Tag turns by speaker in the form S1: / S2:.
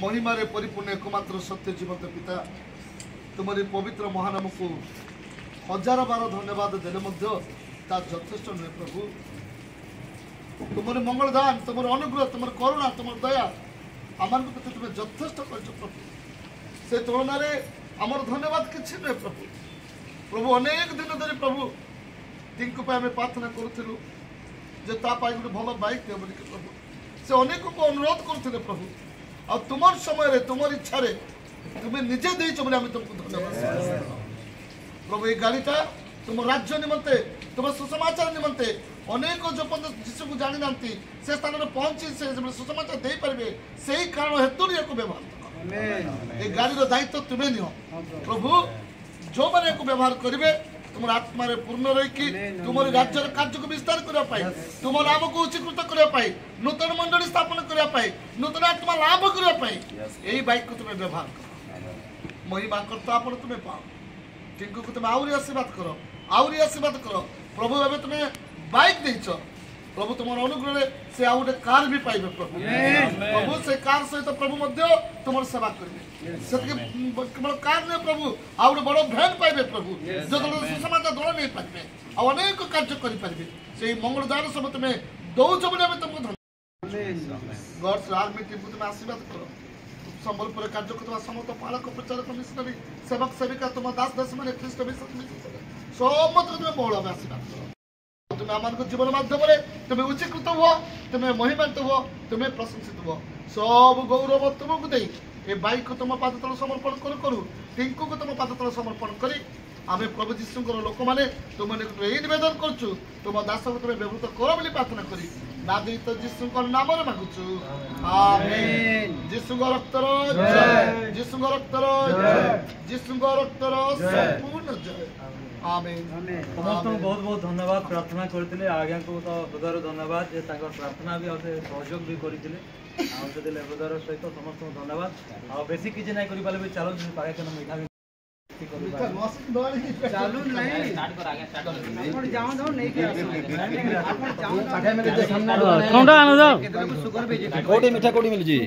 S1: महिमारे परिपूर्ण एकमात्र सत्य जीवंत पिता तुम्हारी पवित्र महानाम को हजार बार धन्यवाद देले यथेष्ट नुहे प्रभु। तुम मंगलदान तुम अनुग्रह तुम करुणा तुम दया आम प्रति तुम यथेष्ट कर प्रभु। से तुलन आमर धन्यवाद किसी नुहे प्रभु। प्रभु अनेक दिन धरी प्रभु तिंकु आम प्रार्थना करूँ जे गोटे भल बाइक दे बोलिक प्रभु से अनेक को अनुरोध करते प्रभु आ तुम समय तुम इच्छा तुम्हें निजे देच बोले आम तुमको धन्यवाद प्रभु। ये गाड़ीटा तुम राज्य निमंते तुम सुसमाचार निमंते अनेक जो जीशु को जानी ना से स्थान में पहुंची से सुसमाचार दे पारे से ही कारण हेतु व्यवहार ये गाड़ी दायित्व तुम्हें निह प्रभु। जो मैंने व्यवहार करेंगे तुम आत्मा पूर्ण रही तुम राज्य कार्य को विस्तार करने तुम नाम को उच्चीकृत करने नूतन मंडली स्थापन करने नूतन आत्मा लाभ करने यही बाइक को तुम्हें व्यवहार कर महिमा करता आप तुम्हें पाओ टिंकू को तुम आहरी आशीर्वाद कर प्रभु एवं तुम्हें बाइक देच प्रभु तुम अनुग्रह से आउ गोटे कार भी पाइबे प्रभु। प्रभु से कार सहित प्रभु तुम सेवा करेंगे केवल कार नहीं प्रभु आउ गोटे बड़ भैन पाइबे प्रभु जो सुसमाचार दल नहीं पारे अनेक कार्य करेंगे से मंगलदान सब तुम्हें दौच बोले तुमको धन्यवाद। गॉड्स आर्मी टीम को तुम आशीर्वाद कर संबलपुर कार्य करता समस्त पालक प्रचारक मिशनरी सेवक सेविका तुम दास दास मैंने ख्रीष्ट समस्त तुम्हें बहुल भाव आशीर्वाद कर तुम्हें आम जीवन माध्यम तुम्हें उच्चीकृत हुआ तुम्हें महिमान्वित हुआ तुम्हें प्रशंसित हुआ सब गौरव तुमको दे ये बाइक को तुम पाद तल समर्पण करू टिंकू को तुम पाद तल समर्पण करी आम प्रभु जीशुकर लोक मैंने तुम यही निवेदन करुँ तुम दास को तुम्हें व्यवहृत कर बोली प्रार्थना करी ना दी तो जीशु नाम मागुचु आमेन। जीशु रक्तर जय जीशु रक्तर जीशु रक्तर संपूर्ण जय आमेन।
S2: समस्त बहुत बहुत धन्यवाद प्रार्थना करते आज्ञा को तो हृदय धन्यवाद जे प्रार्थना भी सहयोग भी करते हृदय सहित समस्त धन्यवाद आ बेसी किसी ना कर चलो पागे मीठा भी चालू नहीं